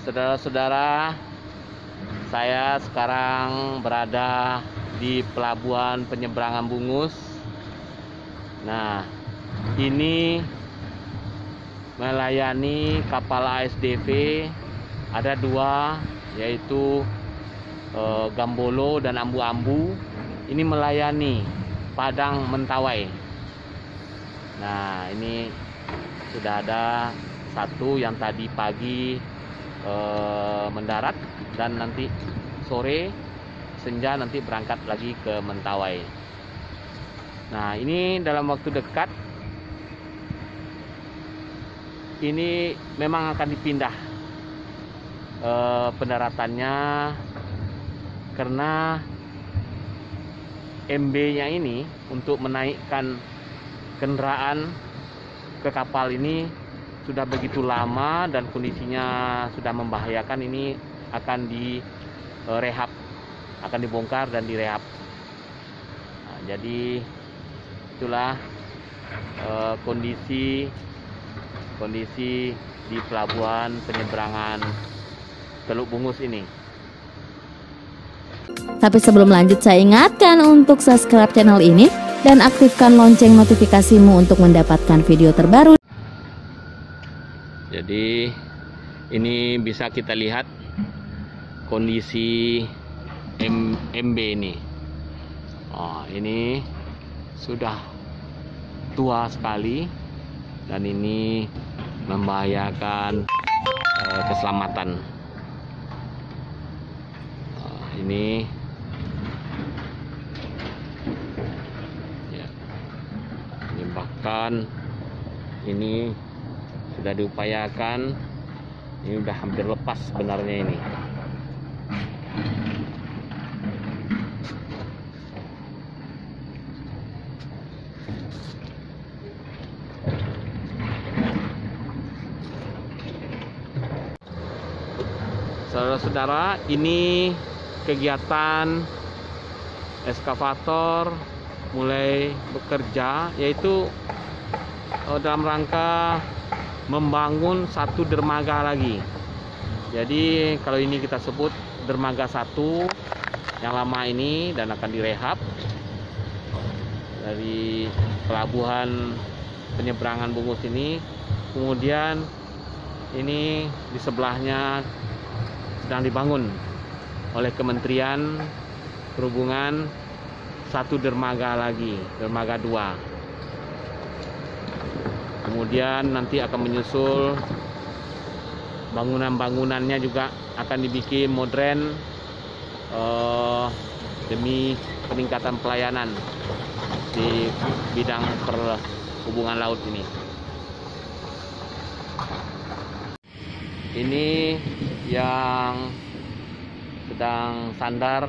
Saudara-saudara, saya sekarang berada di pelabuhan penyeberangan Bungus. Nah, ini melayani kapal ASDV. Ada dua, yaitu Gambolo dan Ambu-Ambu. Ini melayani Padang Mentawai. Nah, ini sudah ada satu yang tadi pagi mendarat, dan nanti sore senja nanti berangkat lagi ke Mentawai. Nah, ini dalam waktu dekat ini memang akan dipindah pendaratannya, karena MB-nya ini untuk menaikkan kendaraan ke kapal ini sudah begitu lama dan kondisinya sudah membahayakan. Ini akan direhab, akan dibongkar dan direhab. Nah, jadi itulah kondisi di pelabuhan penyeberangan Teluk Bungus ini. Tapi sebelum lanjut, saya ingatkan untuk subscribe channel ini dan aktifkan lonceng notifikasimu untuk mendapatkan video terbaru. Jadi ini bisa kita lihat kondisi MB ini. Oh, ini sudah tua sekali dan ini membahayakan keselamatan. Ini ya, ini bahkan ini sudah diupayakan, ini udah hampir lepas sebenarnya ini. Saudara-saudara, ini kegiatan eskavator mulai bekerja, yaitu dalam rangka membangun satu dermaga lagi. Jadi kalau ini kita sebut dermaga 1 yang lama ini, dan akan direhab dari pelabuhan penyeberangan Bungus ini. Kemudian ini di sebelahnya sedang dibangun oleh Kementerian Perhubungan satu dermaga lagi, dermaga 2. Kemudian nanti akan menyusul bangunan-bangunannya juga akan dibikin modern demi peningkatan pelayanan di bidang perhubungan laut ini. Ini yang sedang sandar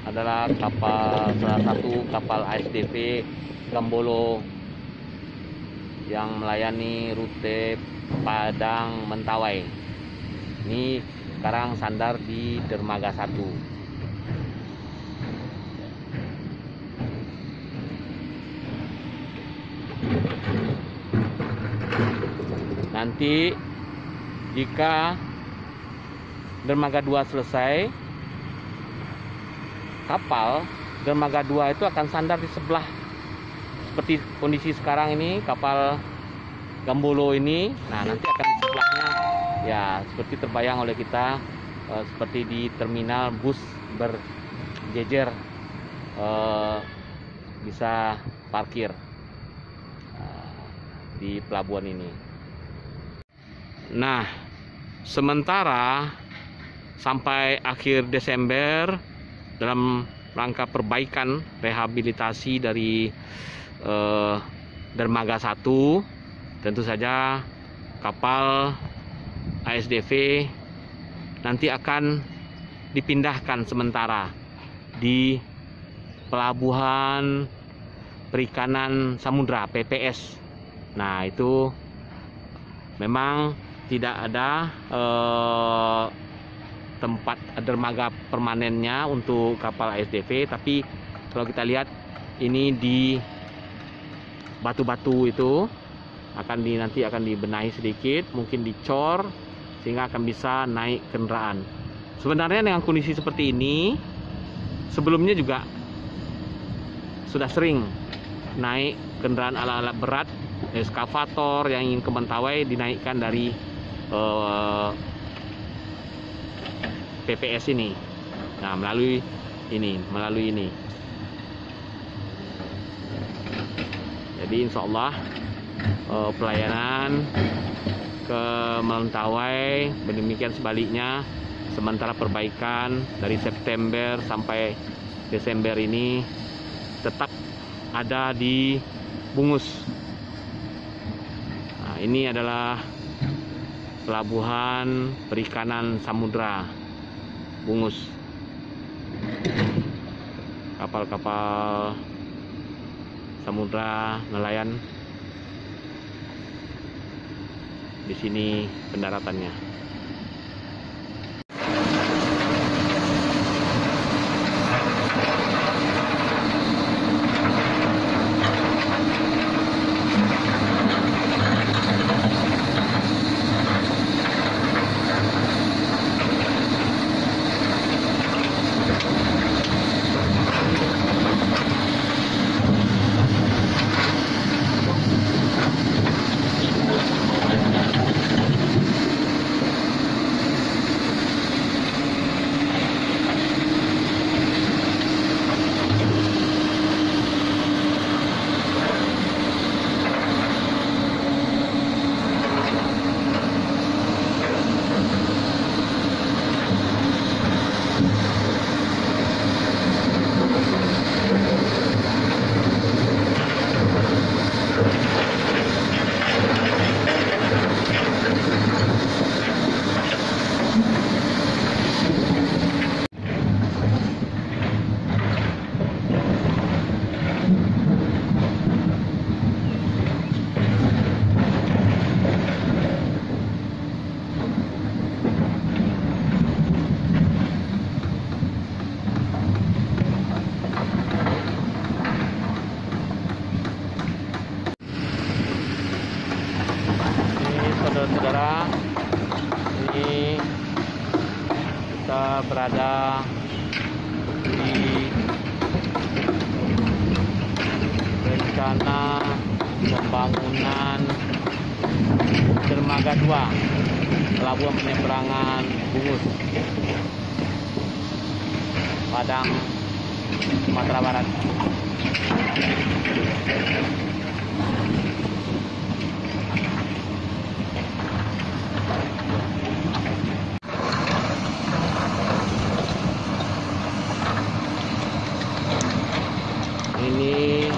adalah salah satu kapal ASDV Gambolo yang melayani rute Padang Mentawai. Ini sekarang sandar di dermaga 1. Nanti jika dermaga 2 selesai, kapal dermaga 2 itu akan sandar di sebelah. Seperti kondisi sekarang ini kapal Gambolo ini, nah nanti akan di sebelahnya, ya seperti terbayang oleh kita, seperti di terminal bus berjejer, bisa parkir di pelabuhan ini. Nah, sementara sampai akhir Desember dalam rangka perbaikan rehabilitasi dari dermaga 1, tentu saja kapal ASDV nanti akan dipindahkan sementara di Pelabuhan Perikanan Samudra PPS. Nah, itu memang tidak ada tempat dermaga permanennya untuk kapal ASDV, tapi kalau kita lihat ini di batu-batu itu nanti akan dibenahi sedikit, mungkin dicor sehingga akan bisa naik kendaraan. Sebenarnya dengan kondisi seperti ini sebelumnya juga sudah sering naik kendaraan alat-alat berat, eskavator yang ingin ke Mentawai dinaikkan dari PPS ini. Nah, melalui ini. Jadi insya Allah pelayanan ke Mentawai, demikian sebaliknya. Sementara perbaikan dari September sampai Desember ini tetap ada di Bungus. Nah, ini adalah pelabuhan perikanan Samudra Bungus. Kapal-kapal samudra nelayan di sini pendaratannya. Saudara-saudara, ini kita berada di rencana pembangunan dermaga 2 pelabuhan penyeberangan Bungus, Padang, Sumatera Barat. Ini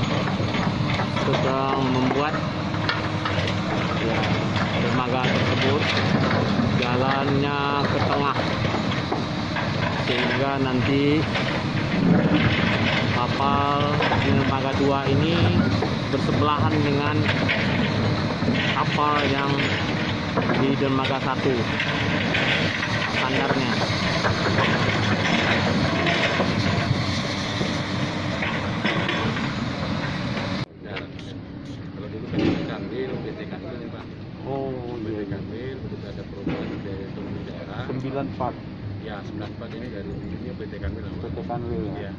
sedang membuat dermaga tersebut jalannya ke tengah, sehingga nanti kapal dermaga 2 ini bersebelahan dengan kapal yang di dermaga 1 standarnya. PT Kanwil nih Pak. Oh, PT Kanwil begitu ada perubahan dari otonomi daerah. 94 Ya, 94 ini dari ujungnya PT Kanwil. PT Kanwil ya. Iya.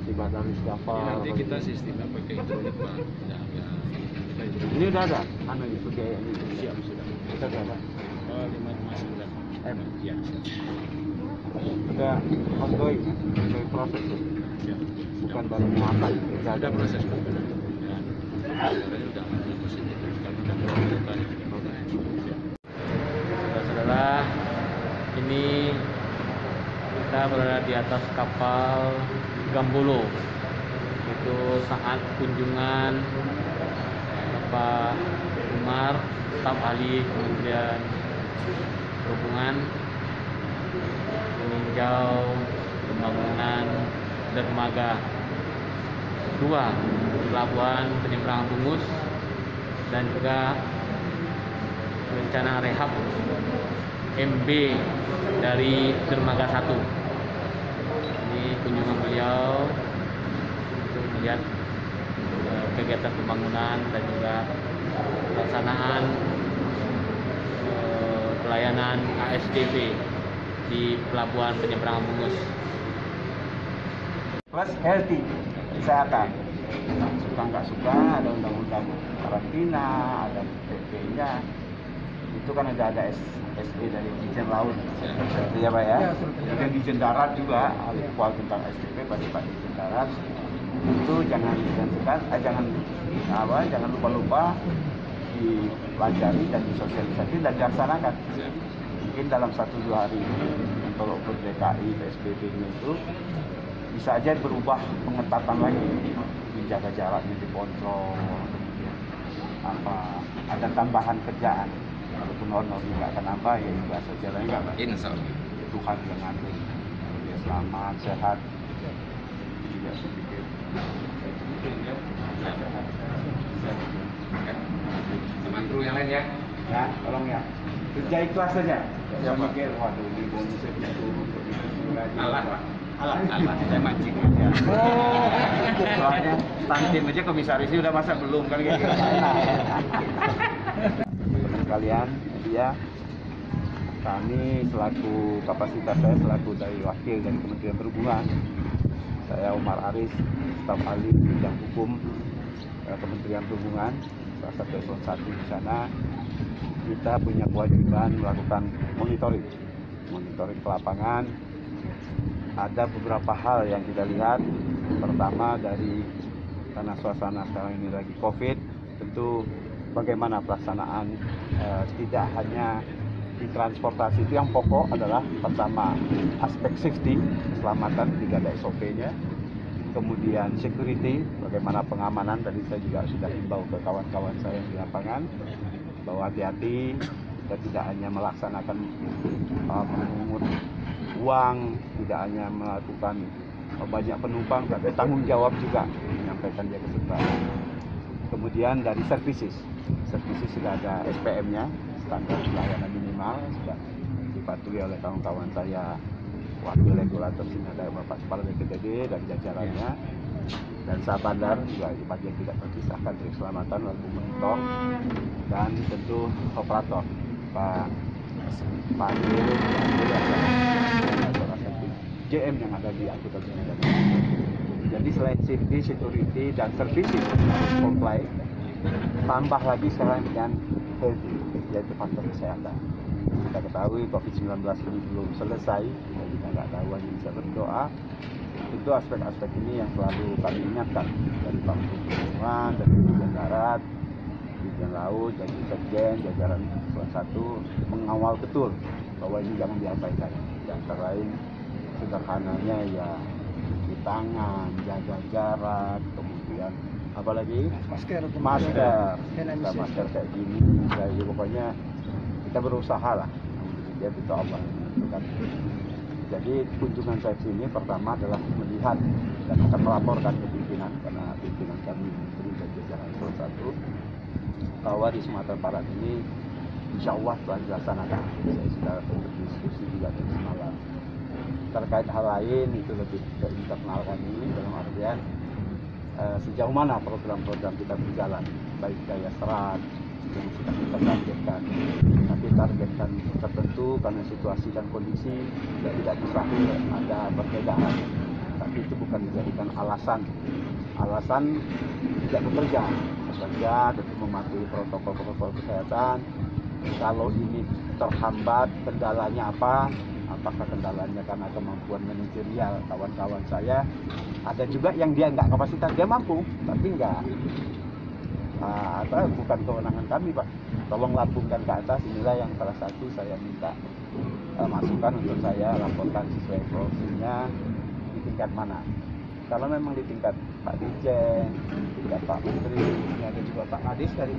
Di Badan Kapal. Ini nanti kita sistemnya pakai hidrolik Pak. Ya, kita hidrolik. Ini udah ada, itu kayak ini. Siap sudah. Kita udah ada. 5,9 M. Ya, siap. Udah ongoing, proses ya. Ya. Bukan baru muatan. Ada proses Pak. Sebenarnya udah ada proses itu karena udah berjalan. Saudara, ini kita berada di atas kapal Gambolo. Itu saat kunjungan Bapak Umar, staf ahli Kementerian Perhubungan, meninjau pembangunan dermaga 2 pelabuhan penyeberangan Bungus dan juga rencana rehab MB dari dermaga 1. Ini kunjungan beliau untuk melihat kegiatan pembangunan dan juga pelaksanaan pelayanan ASDP di Pelabuhan Penyeberangan Bungus. Plus healthy, kesehatan. Suka nggak suka ada undang-undang karantina, ada PP-nya. Itu kan ada SE dari Dirjen Laut, ya Pak ya. Kemudian Dirjen Darat juga, kual tentang SDP bagi Pak Dirjen Darat. Itu jangan lupa-lupa dipelajari dan disosialisasi dan dilaksanakan. Mungkin dalam 1-2 hari ini untuk DKI PSBB itu bisa aja berubah pengetatan lagi, menjaga jaraknya dikontrol, ada tambahan kerjaan. Walaupun honor nggak akan nambah, ya bahasa jalannya nggak baik. Tuhan yang ngatur, dia selamat, sehat. Tidak sedikit. Sama kru yang lain ya. Ya, tolong ya. Kerja ikhlas saja. Jangan mikir, waduh ini bonusnya bisa turun untuk ini lagi. Alat, Pak. Alat. Saya mancing aja. Soalnya stunting aja komisarisnya udah masa belum kan kayak gitu. Kalian, dia kami selaku kapasitas saya selaku dari wakil dari Kementerian Perhubungan, saya Umar Aris, staf ahli bidang hukum Kementerian Perhubungan, salah satu eselon 1 di sana. Kita punya kewajiban melakukan monitoring ke lapangan. Ada beberapa hal yang kita lihat. Pertama, dari karena suasana sekarang ini lagi COVID, tentu bagaimana pelaksanaan tidak hanya di transportasi. Itu yang pokok adalah pertama aspek safety, keselamatan, tidak ada SOP-nya. Kemudian security, bagaimana pengamanan. Tadi saya juga sudah himbau ke kawan-kawan saya di lapangan bahwa hati-hati, kita tidak hanya melaksanakan memungut uang, tidak hanya melakukan banyak penumpang, tapi tanggung jawab juga menyampaikan dia kesetaraan. Kemudian dari services sudah ada SPM-nya, standar pelayanan minimal, sudah dipatuhi oleh kawan-kawan saya, wakil regulator sini ada Bapak Kepala BPTD dan jajarannya, dan Sah Bandar juga di bagian tidak terpisahkan dari keselamatan lalu monitor, dan tentu operator Pak Pandir JM yang ada di angkutan ini. Jadi selain safety, security, dan services harus comply, tambah lagi sekarang dengan healthy, yaitu faktor kesehatan. Kita ketahui COVID-19 ini belum selesai, kita nggak tahu, hanya bisa berdoa. Itu aspek-aspek ini yang selalu kami ingatkan dari Pak Perhubungan, dari Dirjen Darat, Dirjen Laut, dan Sekjen, jajaran eselon 1 mengawal betul bahwa ini jangan diabaikan. Antara lain sederhananya ya cuci tangan, jaga jarak, kemudian apalagi masker kayak gini. Jadi pokoknya kita berusaha lah, dia itu Allah. Jadi kunjungan saya sini pertama adalah melihat dan akan melaporkan ke pimpinan, karena pimpinan kami Menteri dan jajaran eselon 1 bahwa di Sumatera Barat ini insya Allah telah dilaksanakan. Saya sudah berdiskusi juga dari semalam. Terkait hal lain itu lebih ke internal kami, dalam artian sejauh mana program-program kita berjalan, baik daya serap yang sudah kita targetkan. Tapi targetkan tertentu karena situasi dan kondisi tidak bisa ada perbedaan. Tapi itu bukan dijadikan alasan tidak bekerja tentu mematuhi protokol kesehatan. Kalau ini terhambat, kendalanya apa? Apakah kendalanya karena kemampuan manajerial kawan-kawan saya? Ada juga yang dia nggak kapasitas, dia mampu, tapi nggak. Bukan kewenangan kami, Pak. Tolong lambungkan ke atas. Inilah yang salah satu saya minta masukan untuk saya laporkan sesuai prosesnya di tingkat mana. Kalau memang di tingkat Pak Dirjen, tingkat Pak Menteri, ini ada juga Pak Kadis dari